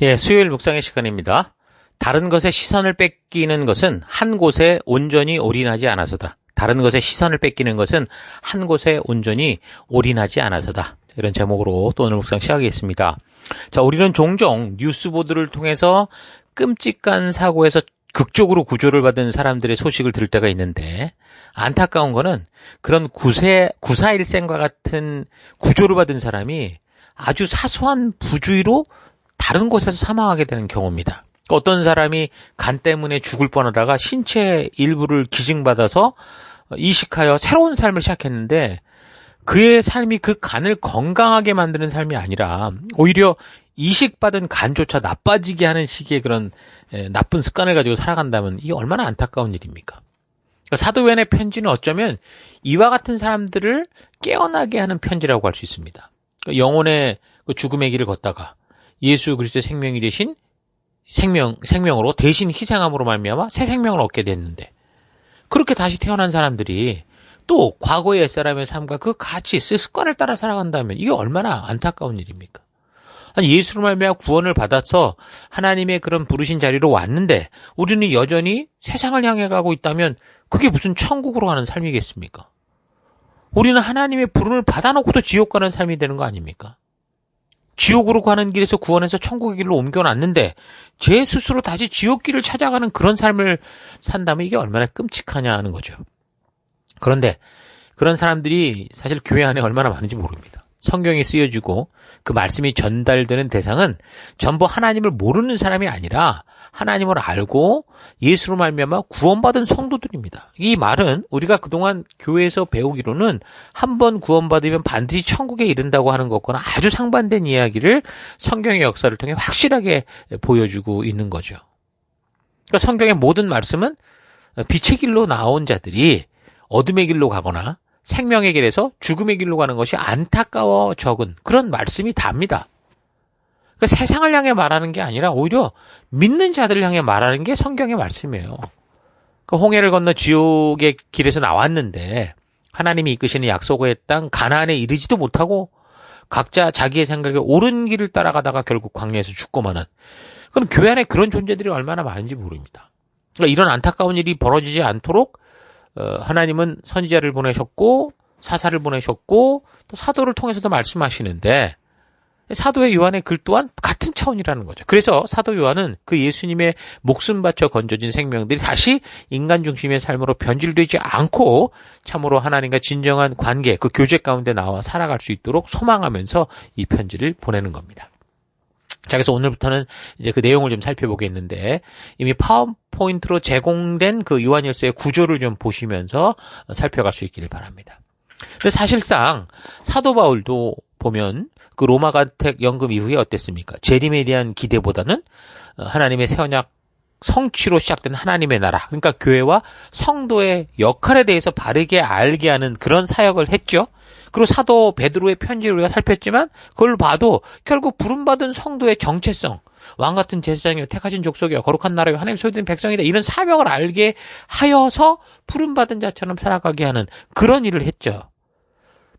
예, 수요일 묵상의 시간입니다. 다른 것에 시선을 뺏기는 것은 한 곳에 온전히 올인하지 않아서다. 다른 것에 시선을 뺏기는 것은 한 곳에 온전히 올인하지 않아서다. 이런 제목으로 또 오늘 묵상 시작하겠습니다. 자, 우리는 종종 뉴스 보도를 통해서 끔찍한 사고에서 극적으로 구조를 받은 사람들의 소식을 들을 때가 있는데, 안타까운 거는 그런 구사일생과 같은 구조를 받은 사람이 아주 사소한 부주의로 다른 곳에서 사망하게 되는 경우입니다. 어떤 사람이 간 때문에 죽을 뻔하다가 신체 일부를 기증받아서 이식하여 새로운 삶을 시작했는데, 그의 삶이 그 간을 건강하게 만드는 삶이 아니라 오히려 이식받은 간조차 나빠지게 하는 식의 그런 나쁜 습관을 가지고 살아간다면 이게 얼마나 안타까운 일입니까? 사도 요한의 편지는 어쩌면 이와 같은 사람들을 깨어나게 하는 편지라고 할 수 있습니다. 영혼의 죽음의 길을 걷다가 예수 그리스도의 생명이 되신 생명으로 대신 희생함으로 말미암아 새 생명을 얻게 됐는데, 그렇게 다시 태어난 사람들이 또 과거의 옛사람의 삶과 그 같이 습관을 따라 살아간다면 이게 얼마나 안타까운 일입니까? 아니, 예수로 말미암아 구원을 받아서 하나님의 그런 부르신 자리로 왔는데 우리는 여전히 세상을 향해 가고 있다면 그게 무슨 천국으로 가는 삶이겠습니까? 우리는 하나님의 부름을 받아놓고도 지옥 가는 삶이 되는 거 아닙니까? 지옥으로 가는 길에서 구원해서 천국의 길로 옮겨놨는데 제 스스로 다시 지옥 길을 찾아가는 그런 삶을 산다면 이게 얼마나 끔찍하냐 하는 거죠. 그런데 그런 사람들이 사실 교회 안에 얼마나 많은지 모릅니다. 성경이 쓰여지고 그 말씀이 전달되는 대상은 전부 하나님을 모르는 사람이 아니라 하나님을 알고 예수로 말미암아 구원받은 성도들입니다. 이 말은 우리가 그동안 교회에서 배우기로는 한 번 구원받으면 반드시 천국에 이른다고 하는 것과는 아주 상반된 이야기를 성경의 역사를 통해 확실하게 보여주고 있는 거죠. 그러니까 성경의 모든 말씀은 빛의 길로 나온 자들이 어둠의 길로 가거나 생명의 길에서 죽음의 길로 가는 것이 안타까워 적은 그런 말씀이 답니다. 그러니까 세상을 향해 말하는 게 아니라 오히려 믿는 자들을 향해 말하는 게 성경의 말씀이에요. 그러니까 홍해를 건너 지옥의 길에서 나왔는데 하나님이 이끄시는 약속의 땅 가나안에 이르지도 못하고 각자 자기의 생각에 옳은 길을 따라가다가 결국 광야에서 죽고만한, 그럼 교회 안에 그런 존재들이 얼마나 많은지 모릅니다. 그러니까 이런 안타까운 일이 벌어지지 않도록 하나님은 선지자를 보내셨고 사사를 보내셨고 또 사도를 통해서도 말씀하시는데, 사도의 요한의 글 또한 같은 차원이라는 거죠. 그래서 사도 요한은 그 예수님의 목숨 바쳐 건져진 생명들이 다시 인간 중심의 삶으로 변질되지 않고 참으로 하나님과 진정한 관계, 그 교제 가운데 나와 살아갈 수 있도록 소망하면서 이 편지를 보내는 겁니다. 자, 그래서 오늘부터는 이제 그 내용을 좀 살펴보겠는데, 이미 파워포인트로 제공된 그 요한일서의 구조를 좀 보시면서 살펴갈 수 있기를 바랍니다. 근데 사실상 사도 바울도 보면 그 로마 가택 연금 이후에 어땠습니까? 재림에 대한 기대보다는 하나님의 새 언약 성취로 시작된 하나님의 나라, 그러니까 교회와 성도의 역할에 대해서 바르게 알게 하는 그런 사역을 했죠. 그리고 사도 베드로의 편지를 우리가 살폈지만 그걸 봐도 결국 부름받은 성도의 정체성, 왕같은 제사장이요 택하신 족속이요 거룩한 나라요 하나님 소유된 백성이다, 이런 사명을 알게 하여서 부름받은 자처럼 살아가게 하는 그런 일을 했죠.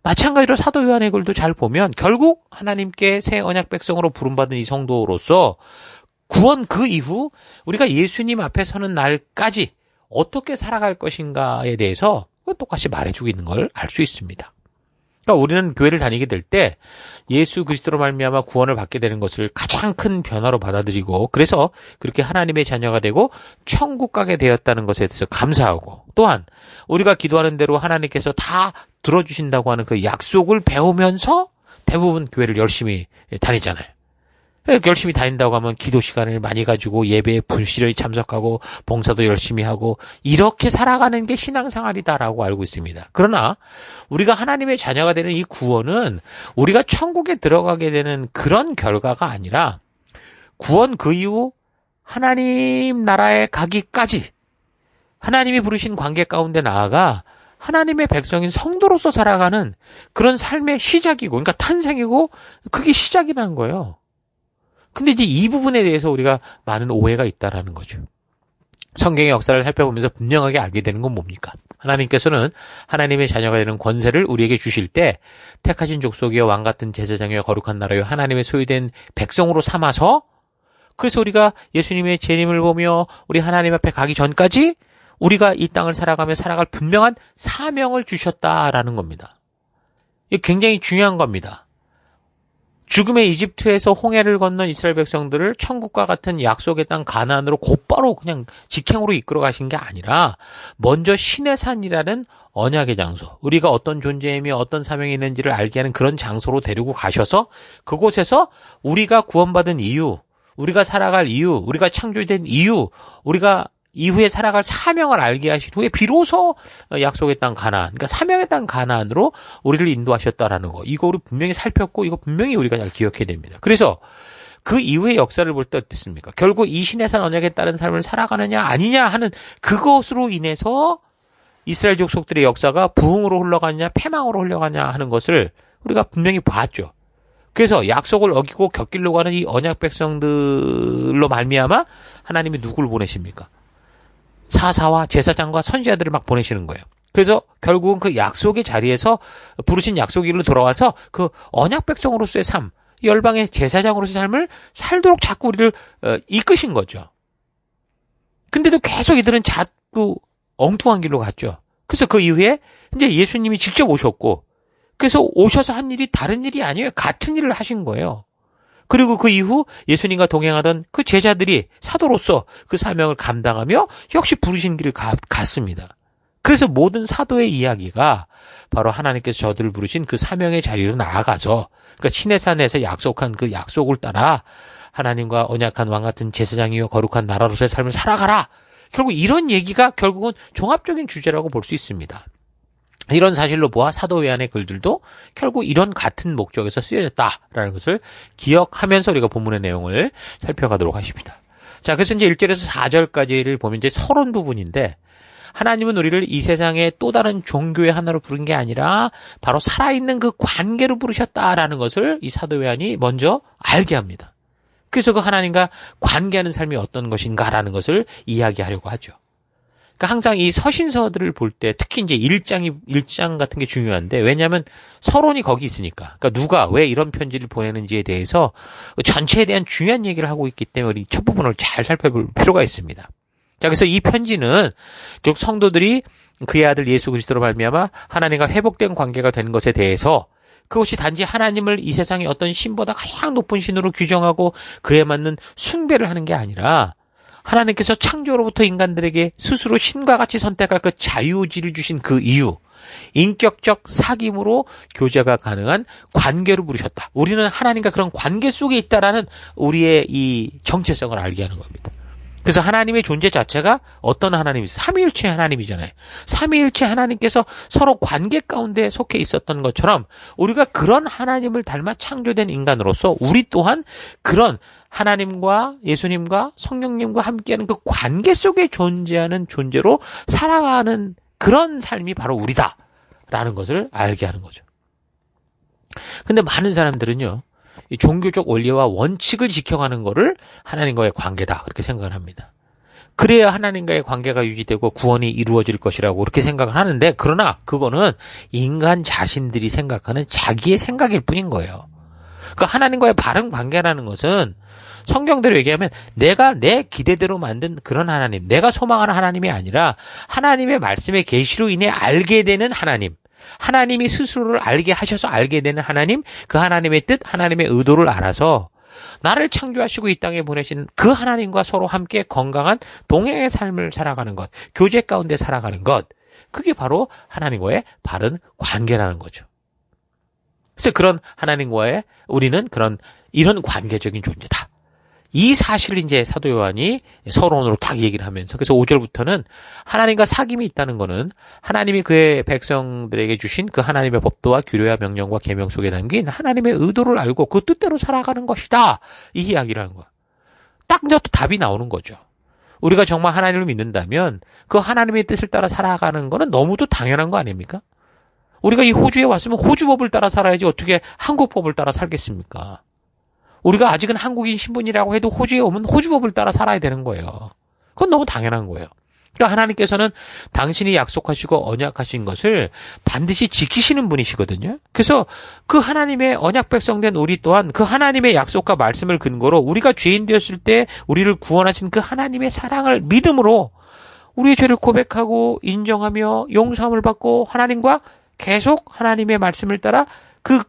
마찬가지로 사도 요한의 글도 잘 보면 결국 하나님께 새 언약 백성으로 부름받은 이 성도로서 구원 그 이후 우리가 예수님 앞에 서는 날까지 어떻게 살아갈 것인가에 대해서 똑같이 말해주고 있는 걸 알 수 있습니다. 그러니까 우리는 교회를 다니게 될 때 예수 그리스도로 말미암아 구원을 받게 되는 것을 가장 큰 변화로 받아들이고, 그래서 그렇게 하나님의 자녀가 되고 천국 가게 되었다는 것에 대해서 감사하고, 또한 우리가 기도하는 대로 하나님께서 다 들어주신다고 하는 그 약속을 배우면서 대부분 교회를 열심히 다니잖아요. 열심히 다닌다고 하면 기도 시간을 많이 가지고 예배에 불실히 참석하고 봉사도 열심히 하고 이렇게 살아가는 게 신앙생활이다라고 알고 있습니다. 그러나 우리가 하나님의 자녀가 되는 이 구원은 우리가 천국에 들어가게 되는 그런 결과가 아니라 구원 그 이후 하나님 나라에 가기까지 하나님이 부르신 관계 가운데 나아가 하나님의 백성인 성도로서 살아가는 그런 삶의 시작이고, 그러니까 탄생이고, 그게 시작이라는 거예요. 근데 이제 이 부분에 대해서 우리가 많은 오해가 있다라는 거죠. 성경의 역사를 살펴보면서 분명하게 알게 되는 건 뭡니까? 하나님께서는 하나님의 자녀가 되는 권세를 우리에게 주실 때 택하신 족속이여 왕같은 제사장이여 거룩한 나라여 하나님의 소유된 백성으로 삼아서 그래서 우리가 예수님의 재림을 보며 우리 하나님 앞에 가기 전까지 우리가 이 땅을 살아가며 살아갈 분명한 사명을 주셨다라는 겁니다. 이게 굉장히 중요한 겁니다. 죽음의 이집트에서 홍해를 건넌 이스라엘 백성들을 천국과 같은 약속의 땅 가나안으로 곧바로 그냥 직행으로 이끌어 가신 게 아니라 먼저 신의 산이라는 언약의 장소, 우리가 어떤 존재이며 어떤 사명이 있는지를 알게 하는 그런 장소로 데리고 가셔서 그곳에서 우리가 구원받은 이유, 우리가 살아갈 이유, 우리가 창조된 이유, 우리가 이후에 살아갈 사명을 알게 하신 후에 비로소 약속의 땅 가나안, 그러니까 사명의 땅 가나안으로 우리를 인도하셨다라는 거. 이거 우리 분명히 살폈고 이거 분명히 우리가 잘 기억해야 됩니다. 그래서 그 이후의 역사를 볼 때 어땠습니까? 결국 이 신의 산 언약에 따른 삶을 살아가느냐 아니냐 하는 그것으로 인해서 이스라엘 족속들의 역사가 부흥으로 흘러가느냐 패망으로 흘러가느냐 하는 것을 우리가 분명히 봤죠. 그래서 약속을 어기고 곁길로 가는 이 언약 백성들로 말미암아 하나님이 누구를 보내십니까? 사사와 제사장과 선지자들을 막 보내시는 거예요. 그래서 결국은 그 약속의 자리에서 부르신 약속의 길로 돌아와서 그 언약 백성으로서의 삶, 열방의 제사장으로서의 삶을 살도록 자꾸 우리를 이끄신 거죠. 근데도 계속 이들은 자꾸 엉뚱한 길로 갔죠. 그래서 그 이후에 이제 예수님이 직접 오셨고, 그래서 오셔서 한 일이 다른 일이 아니에요. 같은 일을 하신 거예요. 그리고 그 이후 예수님과 동행하던 그 제자들이 사도로서 그 사명을 감당하며 역시 부르신 길을 갔습니다. 그래서 모든 사도의 이야기가 바로 하나님께서 저들을 부르신 그 사명의 자리로 나아가서 그러니까 신의 산에서 약속한 그 약속을 따라 하나님과 언약한 왕 같은 제사장이요 거룩한 나라로서의 삶을 살아가라. 결국 이런 얘기가 결국은 종합적인 주제라고 볼 수 있습니다. 이런 사실로 보아 사도 외안의 글들도 결국 이런 같은 목적에서 쓰여졌다라는 것을 기억하면서 우리가 본문의 내용을 살펴가도록 하십니다. 자, 그래서 이제 1절에서 4절까지를 보면 이제 서론 부분인데 하나님은 우리를 이 세상의 또 다른 종교의 하나로 부른 게 아니라 바로 살아있는 그 관계로 부르셨다라는 것을 이 사도 외안이 먼저 알게 합니다. 그래서 그 하나님과 관계하는 삶이 어떤 것인가라는 것을 이야기하려고 하죠. 그러니까 항상 이 서신서들을 볼 때 특히 이제 1장 같은 게 중요한데 왜냐하면 서론이 거기 있으니까. 그러니까 누가 왜 이런 편지를 보내는지에 대해서 전체에 대한 중요한 얘기를 하고 있기 때문에 우리 첫 부분을 잘 살펴볼 필요가 있습니다. 자, 그래서 이 편지는 즉 성도들이 그의 아들 예수 그리스도로 말미암아 하나님과 회복된 관계가 된 것에 대해서 그것이 단지 하나님을 이 세상의 어떤 신보다 가장 높은 신으로 규정하고 그에 맞는 숭배를 하는 게 아니라 하나님께서 창조로부터 인간들에게 스스로 신과 같이 선택할 그 자유의지를 주신 그 이유, 인격적 사귐으로 교제가 가능한 관계로 부르셨다. 우리는 하나님과 그런 관계 속에 있다라는 우리의 이 정체성을 알게 하는 겁니다. 그래서 하나님의 존재 자체가 어떤 하나님이세요? 삼위일체 하나님이잖아요. 삼위일체 하나님께서 서로 관계 가운데 속해 있었던 것처럼 우리가 그런 하나님을 닮아 창조된 인간으로서 우리 또한 그런 하나님과 예수님과 성령님과 함께하는 그 관계 속에 존재하는 존재로 살아가는 그런 삶이 바로 우리다라는 것을 알게 하는 거죠. 근데 많은 사람들은요. 이 종교적 원리와 원칙을 지켜가는 거를 하나님과의 관계다 그렇게 생각을 합니다. 그래야 하나님과의 관계가 유지되고 구원이 이루어질 것이라고 그렇게 생각을 하는데 그러나 그거는 인간 자신들이 생각하는 자기의 생각일 뿐인 거예요. 그러니까 하나님과의 바른 관계라는 것은 성경대로 얘기하면 내가 내 기대대로 만든 그런 하나님, 내가 소망하는 하나님이 아니라 하나님의 말씀의 계시로 인해 알게 되는 하나님, 하나님이 스스로를 알게 하셔서 알게 되는 하나님, 그 하나님의 뜻, 하나님의 의도를 알아서 나를 창조하시고 이 땅에 보내신 그 하나님과 서로 함께 건강한 동행의 삶을 살아가는 것, 교제 가운데 살아가는 것, 그게 바로 하나님과의 바른 관계라는 거죠. 그래서 그런 하나님과의 우리는 이런 관계적인 존재다. 이 사실을 이제 사도 요한이 서론으로 딱 얘기를 하면서 그래서 5절부터는 하나님과 사귐이 있다는 거는 하나님이 그의 백성들에게 주신 그 하나님의 법도와 규례와 명령과 계명 속에 담긴 하나님의 의도를 알고 그 뜻대로 살아가는 것이다. 이 이야기를 하는 거야. 딱 이제 또 답이 나오는 거죠. 우리가 정말 하나님을 믿는다면 그 하나님의 뜻을 따라 살아가는 거는 너무도 당연한 거 아닙니까? 우리가 이 호주에 왔으면 호주법을 따라 살아야지 어떻게 한국법을 따라 살겠습니까? 우리가 아직은 한국인 신분이라고 해도 호주에 오면 호주법을 따라 살아야 되는 거예요. 그건 너무 당연한 거예요. 그러니까 하나님께서는 당신이 약속하시고 언약하신 것을 반드시 지키시는 분이시거든요. 그래서 그 하나님의 언약 백성된 우리 또한 그 하나님의 약속과 말씀을 근거로 우리가 죄인 되었을 때 우리를 구원하신 그 하나님의 사랑을 믿음으로 우리의 죄를 고백하고 인정하며 용서함을 받고 하나님과 계속 하나님의 말씀을 따라 그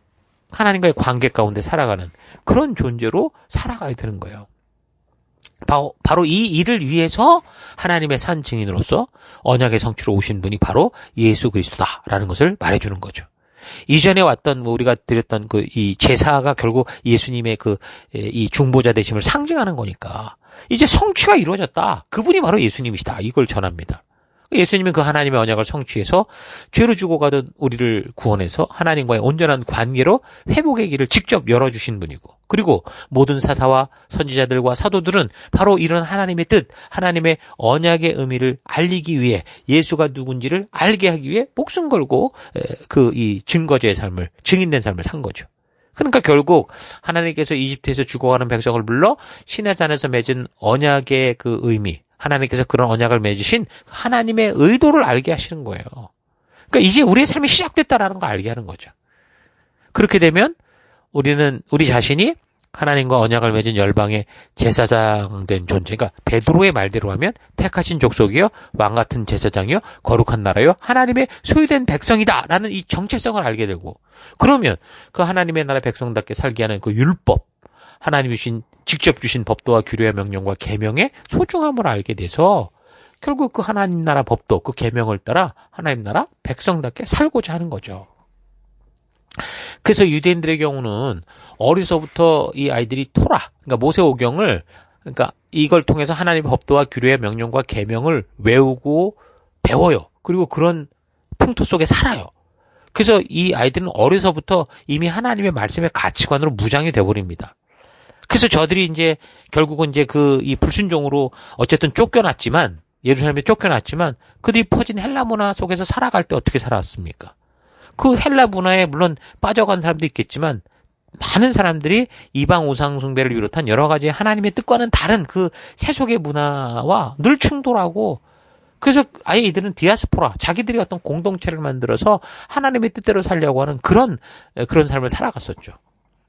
하나님과의 관계 가운데 살아가는 그런 존재로 살아가야 되는 거예요. 바로 이 일을 위해서 하나님의 산 증인으로서 언약의 성취로 오신 분이 바로 예수 그리스도다라는 것을 말해주는 거죠. 이전에 왔던 우리가 드렸던 이 제사가 결국 예수님의 이 중보자 되심을 상징하는 거니까 이제 성취가 이루어졌다. 그분이 바로 예수님이시다. 이걸 전합니다. 예수님은 그 하나님의 언약을 성취해서 죄로 죽어가던 우리를 구원해서 하나님과의 온전한 관계로 회복의 길을 직접 열어주신 분이고 그리고 모든 사사와 선지자들과 사도들은 바로 이런 하나님의 뜻, 하나님의 언약의 의미를 알리기 위해 예수가 누군지를 알게 하기 위해 목숨 걸고 이 증거자의 삶을, 증인된 삶을 산 거죠. 그러니까 결국 하나님께서 이집트에서 죽어가는 백성을 불러 시내산에서 맺은 언약의 그 의미, 하나님께서 그런 언약을 맺으신 하나님의 의도를 알게 하시는 거예요. 그러니까 이제 우리의 삶이 시작됐다라는 걸 알게 하는 거죠. 그렇게 되면 우리 자신이 하나님과 언약을 맺은 열방의 제사장 된 존재, 그러니까 베드로의 말대로 하면 택하신 족속이요, 왕같은 제사장이요, 거룩한 나라요, 하나님의 소유된 백성이다라는 이 정체성을 알게 되고 그러면 그 하나님의 나라 백성답게 살게 하는 그 율법, 하나님이 직접 주신 법도와 규례와 명령과 계명의 소중함을 알게 돼서 결국 그 하나님 나라 법도, 그 계명을 따라 하나님 나라 백성답게 살고자 하는 거죠. 그래서 유대인들의 경우는 어려서부터 이 아이들이 토라, 그러니까 모세오경을, 그러니까 이걸 통해서 하나님의 법도와 규례와 명령과 계명을 외우고 배워요. 그리고 그런 풍토 속에 살아요. 그래서 이 아이들은 어려서부터 이미 하나님의 말씀의 가치관으로 무장이 돼버립니다. 그래서 저들이 이제 결국은 이제 이 불순종으로 어쨌든 쫓겨났지만, 예루살렘에 쫓겨났지만 그들이 퍼진 헬라 문화 속에서 살아갈 때 어떻게 살아왔습니까? 그 헬라 문화에 물론 빠져간 사람도 있겠지만 많은 사람들이 이방 우상 숭배를 비롯한 여러 가지 하나님의 뜻과는 다른 그 세속의 문화와 늘 충돌하고 그래서 아예 이들은 디아스포라, 자기들이 어떤 공동체를 만들어서 하나님의 뜻대로 살려고 하는 그런 삶을 살아갔었죠.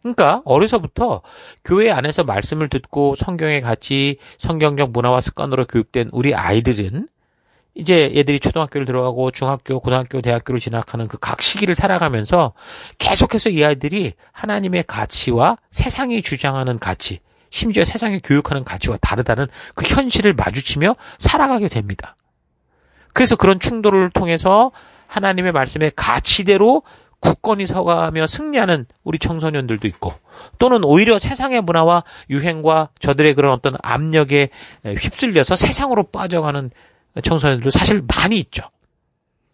그러니까 어려서부터 교회 안에서 말씀을 듣고 성경의 가치, 성경적 문화와 습관으로 교육된 우리 아이들은 이제 얘들이 초등학교를 들어가고 중학교, 고등학교, 대학교를 진학하는 그 각 시기를 살아가면서 계속해서 이 아이들이 하나님의 가치와 세상이 주장하는 가치, 심지어 세상이 교육하는 가치와 다르다는 그 현실을 마주치며 살아가게 됩니다. 그래서 그런 충돌을 통해서 하나님의 말씀의 가치대로 굳건히 서가며 승리하는 우리 청소년들도 있고 또는 오히려 세상의 문화와 유행과 저들의 그런 어떤 압력에 휩쓸려서 세상으로 빠져가는 청소년들도 사실 많이 있죠.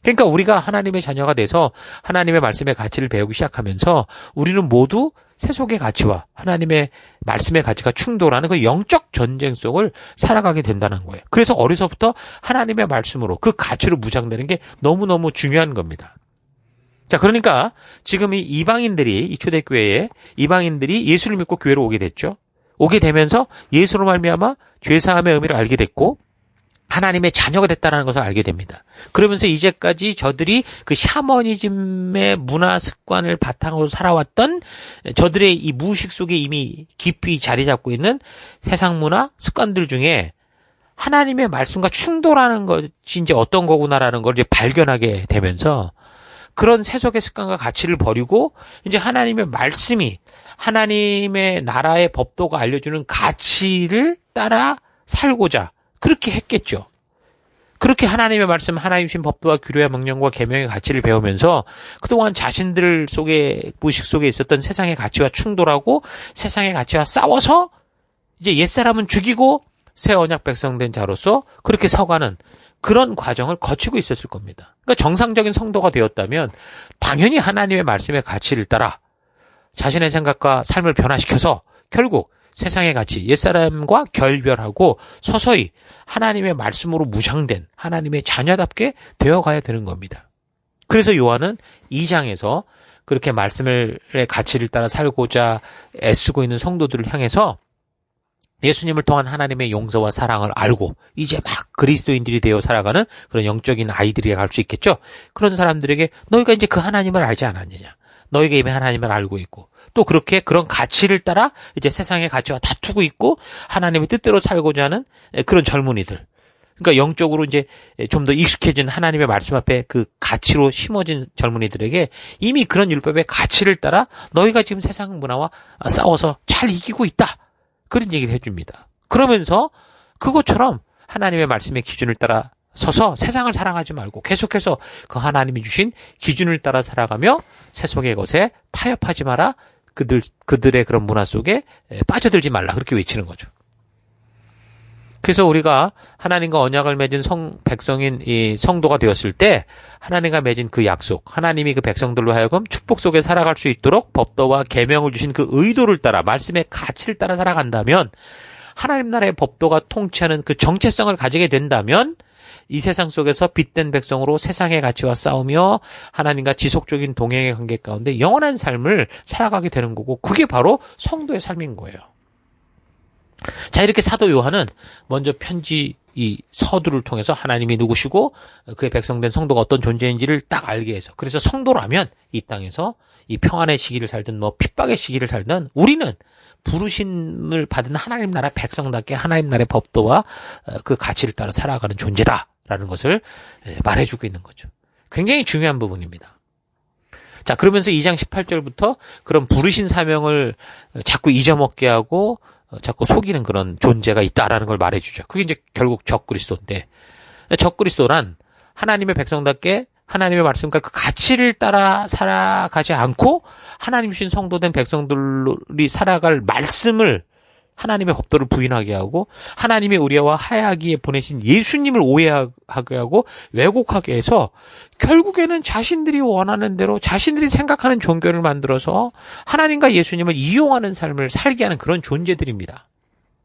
그러니까 우리가 하나님의 자녀가 돼서 하나님의 말씀의 가치를 배우기 시작하면서 우리는 모두 세속의 가치와 하나님의 말씀의 가치가 충돌하는 그 영적 전쟁 속을 살아가게 된다는 거예요. 그래서 어려서부터 하나님의 말씀으로 그 가치로 무장되는 게 너무너무 중요한 겁니다. 자, 그러니까 지금 이 초대교회에 이방인들이 예수를 믿고 교회로 오게 됐죠. 오게 되면서 예수로 말미암아 죄사함의 의미를 알게 됐고 하나님의 자녀가 됐다는 것을 알게 됩니다. 그러면서 이제까지 저들이 그 샤머니즘의 문화 습관을 바탕으로 살아왔던 저들의 이 무의식 속에 이미 깊이 자리 잡고 있는 세상 문화 습관들 중에 하나님의 말씀과 충돌하는 것이 이제 어떤 거구나라는 걸 이제 발견하게 되면서 그런 세속의 습관과 가치를 버리고 이제 하나님의 말씀이 하나님의 나라의 법도가 알려주는 가치를 따라 살고자 그렇게 했겠죠. 그렇게 하나님의 말씀, 하나님 주신 법도와 규례와 명령과 계명의 가치를 배우면서 그동안 자신들 속에 무의식 속에 있었던 세상의 가치와 충돌하고 세상의 가치와 싸워서 이제 옛사람은 죽이고 새 언약 백성 된 자로서 그렇게 서가는 그런 과정을 거치고 있었을 겁니다. 그러니까 정상적인 성도가 되었다면 당연히 하나님의 말씀의 가치를 따라 자신의 생각과 삶을 변화시켜서 결국 세상의 가치, 옛사람과 결별하고 서서히 하나님의 말씀으로 무장된 하나님의 자녀답게 되어가야 되는 겁니다. 그래서 요한은 2장에서 그렇게 말씀의 가치를 따라 살고자 애쓰고 있는 성도들을 향해서 예수님을 통한 하나님의 용서와 사랑을 알고 이제 막 그리스도인들이 되어 살아가는 그런 영적인 아이들이 갈 수 있겠죠. 그런 사람들에게 너희가 이제 그 하나님을 알지 않았느냐. 너희가 이미 하나님을 알고 있고 또 그렇게 그런 가치를 따라 이제 세상의 가치와 다투고 있고 하나님의 뜻대로 살고자 하는 그런 젊은이들. 그러니까 영적으로 이제 좀 더 익숙해진 하나님의 말씀 앞에 그 가치로 심어진 젊은이들에게 이미 그런 율법의 가치를 따라 너희가 지금 세상 문화와 싸워서 잘 이기고 있다. 그런 얘기를 해줍니다. 그러면서 그것처럼 하나님의 말씀의 기준을 따라 서서 세상을 사랑하지 말고 계속해서 그 하나님이 주신 기준을 따라 살아가며 세속의 것에 타협하지 마라. 그들의 그런 문화 속에 빠져들지 말라. 그렇게 외치는 거죠. 그래서 우리가 하나님과 언약을 맺은 백성인 이 성도가 되었을 때 하나님과 맺은 그 약속, 하나님이 그 백성들로 하여금 축복 속에 살아갈 수 있도록 법도와 계명을 주신 그 의도를 따라 말씀의 가치를 따라 살아간다면 하나님 나라의 법도가 통치하는 그 정체성을 가지게 된다면 이 세상 속에서 빛된 백성으로 세상의 가치와 싸우며 하나님과 지속적인 동행의 관계 가운데 영원한 삶을 살아가게 되는 거고 그게 바로 성도의 삶인 거예요. 자, 이렇게 사도 요한은 먼저 편지 이 서두를 통해서 하나님이 누구시고 그의 백성된 성도가 어떤 존재인지를 딱 알게 해서 그래서 성도라면 이 땅에서 이 평안의 시기를 살든 뭐 핍박의 시기를 살든 우리는 부르심을 받은 하나님 나라 백성답게 하나님 나라의 법도와 그 가치를 따라 살아가는 존재다라는 것을 말해주고 있는 거죠. 굉장히 중요한 부분입니다. 자, 그러면서 2장 18절부터 그런 부르신 사명을 자꾸 잊어먹게 하고 자꾸 속이는 그런 존재가 있다라는 걸 말해주죠. 그게 이제 결국 적그리스도인데 적그리스도란 하나님의 백성답게 하나님의 말씀과 그 가치를 따라 살아가지 않고 하나님 주신 성도된 백성들이 살아갈 말씀을 하나님의 법도를 부인하게 하고 하나님의 우리와 하야기에 보내신 예수님을 오해하게 하고 왜곡하게 해서 결국에는 자신들이 원하는 대로 자신들이 생각하는 종교를 만들어서 하나님과 예수님을 이용하는 삶을 살게 하는 그런 존재들입니다.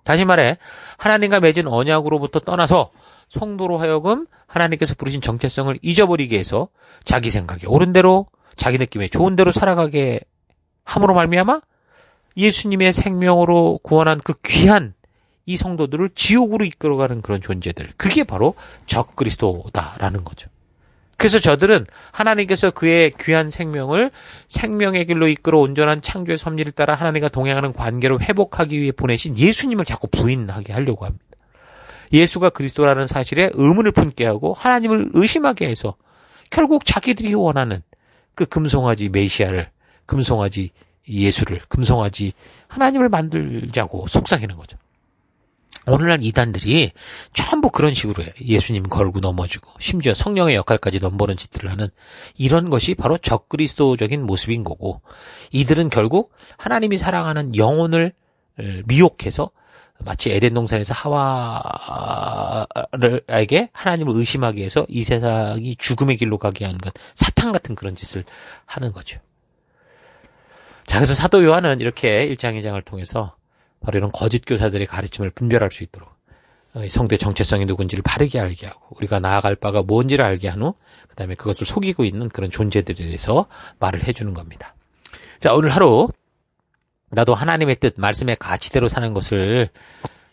다시 말해 하나님과 맺은 언약으로부터 떠나서 성도로 하여금 하나님께서 부르신 정체성을 잊어버리게 해서 자기 생각에 옳은 대로 자기 느낌에 좋은 대로 살아가게 함으로 말미암아 예수님의 생명으로 구원한 그 귀한 이 성도들을 지옥으로 이끌어가는 그런 존재들. 그게 바로 적그리스도다라는 거죠. 그래서 저들은 하나님께서 그의 귀한 생명을 생명의 길로 이끌어 온전한 창조의 섭리를 따라 하나님과 동행하는 관계로 회복하기 위해 보내신 예수님을 자꾸 부인하게 하려고 합니다. 예수가 그리스도라는 사실에 의문을 품게 하고 하나님을 의심하게 해서 결국 자기들이 원하는 그 금송아지 메시아를 금송아지 예수를 금송아지 하나님을 만들자고 속삭이는 거죠. 오늘날 이단들이 전부 그런 식으로 해요. 예수님 걸고 넘어지고 심지어 성령의 역할까지 넘보는 짓들을 하는 이런 것이 바로 적그리스도적인 모습인 거고 이들은 결국 하나님이 사랑하는 영혼을 미혹해서 마치 에덴 동산에서 하와에게 하나님을 의심하게 해서 이 세상이 죽음의 길로 가게 하는 것 사탄 같은 그런 짓을 하는 거죠. 자, 그래서 사도 요한은 이렇게 1장 2장을 통해서 바로 이런 거짓 교사들의 가르침을 분별할 수 있도록 성도의 정체성이 누군지를 바르게 알게 하고 우리가 나아갈 바가 뭔지를 알게 한 후 그다음에 그것을 속이고 있는 그런 존재들에 대해서 말을 해주는 겁니다. 자, 오늘 하루 나도 하나님의 뜻, 말씀의 가치대로 사는 것을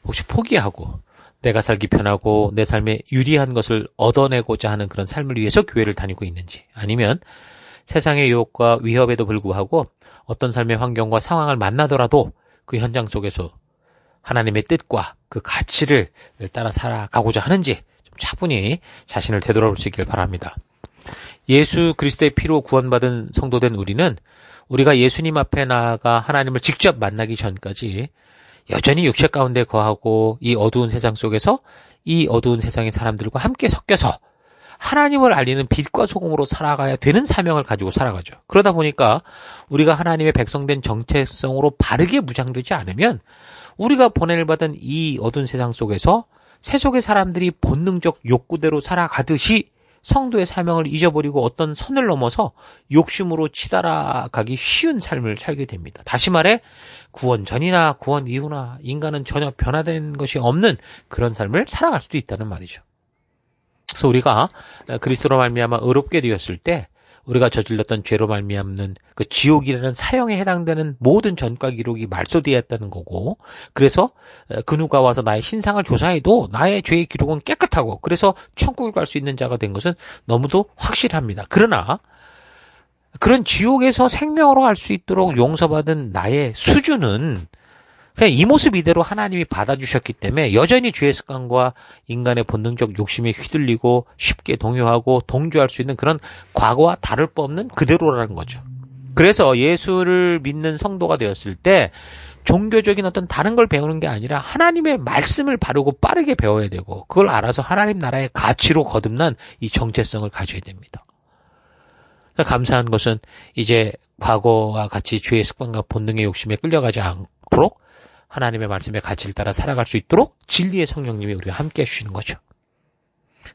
혹시 포기하고 내가 살기 편하고 내 삶에 유리한 것을 얻어내고자 하는 그런 삶을 위해서 교회를 다니고 있는지 아니면 세상의 유혹과 위협에도 불구하고 어떤 삶의 환경과 상황을 만나더라도 그 현장 속에서 하나님의 뜻과 그 가치를 따라 살아가고자 하는지 좀 차분히 자신을 되돌아볼 수 있길 바랍니다. 예수 그리스도의 피로 구원받은 성도된 우리는 우리가 예수님 앞에 나아가 하나님을 직접 만나기 전까지 여전히 육체 가운데 거하고 이 어두운 세상 속에서 이 어두운 세상의 사람들과 함께 섞여서 하나님을 알리는 빛과 소금으로 살아가야 되는 사명을 가지고 살아가죠. 그러다 보니까 우리가 하나님의 백성된 정체성으로 바르게 무장되지 않으면 우리가 보냄을 받은 이 어두운 세상 속에서 세속의 사람들이 본능적 욕구대로 살아가듯이 성도의 사명을 잊어버리고 어떤 선을 넘어서 욕심으로 치달아가기 쉬운 삶을 살게 됩니다. 다시 말해 구원 전이나 구원 이후나 인간은 전혀 변화된 것이 없는 그런 삶을 살아갈 수도 있다는 말이죠. 그래서 우리가 그리스도로 말미암아 의롭게 되었을 때 우리가 저질렀던 죄로 말미암는 그 지옥이라는 사형에 해당되는 모든 전과 기록이 말소되었다는 거고, 그래서 그 누가 와서 나의 신상을 조사해도 나의 죄의 기록은 깨끗하고, 그래서 천국을 갈 수 있는 자가 된 것은 너무도 확실합니다. 그러나 그런 지옥에서 생명으로 갈 수 있도록 용서받은 나의 수준은 그냥 이 모습 이대로 하나님이 받아주셨기 때문에 여전히 죄의 습관과 인간의 본능적 욕심에 휘둘리고 쉽게 동요하고 동조할 수 있는 그런 과거와 다를 바 없는 그대로라는 거죠. 그래서 예수를 믿는 성도가 되었을 때 종교적인 어떤 다른 걸 배우는 게 아니라 하나님의 말씀을 바르고 빠르게 배워야 되고, 그걸 알아서 하나님 나라의 가치로 거듭난 이 정체성을 가져야 됩니다. 감사한 것은 이제 과거와 같이 죄의 습관과 본능의 욕심에 끌려가지 않도록 하나님의 말씀의 가치를 따라 살아갈 수 있도록 진리의 성령님이 우리와 함께 해주시는 거죠.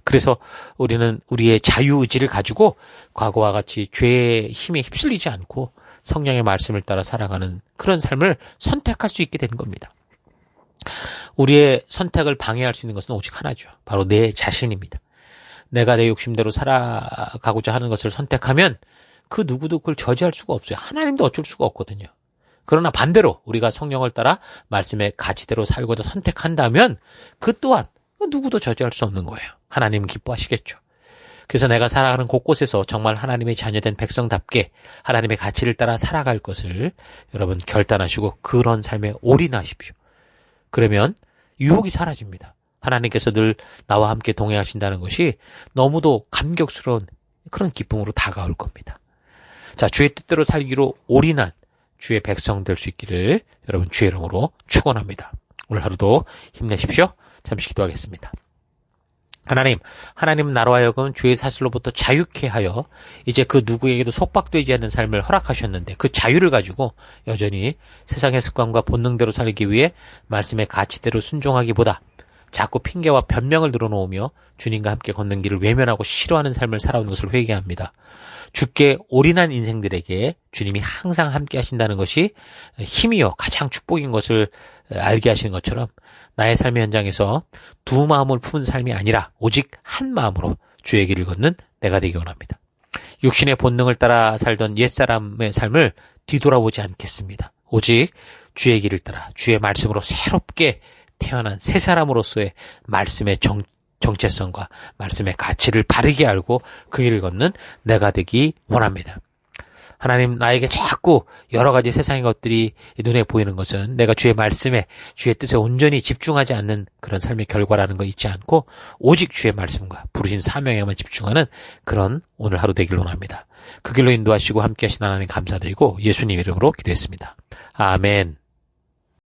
그래서 우리는 우리의 자유의지를 가지고 과거와 같이 죄의 힘에 휩쓸리지 않고 성령의 말씀을 따라 살아가는 그런 삶을 선택할 수 있게 되는 겁니다. 우리의 선택을 방해할 수 있는 것은 오직 하나죠. 바로 내 자신입니다. 내가 내 욕심대로 살아가고자 하는 것을 선택하면 그 누구도 그걸 저지할 수가 없어요. 하나님도 어쩔 수가 없거든요. 그러나 반대로 우리가 성령을 따라 말씀의 가치대로 살고자 선택한다면 그 또한 누구도 저지할 수 없는 거예요. 하나님은 기뻐하시겠죠. 그래서 내가 살아가는 곳곳에서 정말 하나님의 자녀된 백성답게 하나님의 가치를 따라 살아갈 것을 여러분 결단하시고 그런 삶에 올인하십시오. 그러면 유혹이 사라집니다. 하나님께서 늘 나와 함께 동행하신다는 것이 너무도 감격스러운 그런 기쁨으로 다가올 겁니다. 자, 주의 뜻대로 살기로 올인한 주의 백성 될 수 있기를 여러분 주의 이름으로 축원합니다. 오늘 하루도 힘내십시오. 잠시 기도하겠습니다. 하나님은 나로 하여금 죄의 사슬로부터 자유케 하여 이제 그 누구에게도 속박되지 않는 삶을 허락하셨는데 그 자유를 가지고 여전히 세상의 습관과 본능대로 살기 위해 말씀의 가치대로 순종하기보다 자꾸 핑계와 변명을 늘어놓으며 주님과 함께 걷는 길을 외면하고 싫어하는 삶을 살아온 것을 회개합니다. 주께 올인한 인생들에게 주님이 항상 함께 하신다는 것이 힘이요 가장 축복인 것을 알게 하시는 것처럼 나의 삶의 현장에서 두 마음을 품은 삶이 아니라 오직 한 마음으로 주의 길을 걷는 내가 되기 원합니다. 육신의 본능을 따라 살던 옛사람의 삶을 뒤돌아보지 않겠습니다. 오직 주의 길을 따라 주의 말씀으로 새롭게 태어난 새 사람으로서의 말씀의 정체성과 말씀의 가치를 바르게 알고 그 길을 걷는 내가 되기 원합니다. 하나님, 나에게 자꾸 여러 가지 세상의 것들이 눈에 보이는 것은 내가 주의 말씀에 주의 뜻에 온전히 집중하지 않는 그런 삶의 결과라는 거 잊지 않고 오직 주의 말씀과 부르신 사명에만 집중하는 그런 오늘 하루 되길 원합니다. 그 길로 인도하시고 함께 하신 하나님 감사드리고 예수님 이름으로 기도했습니다. 아멘.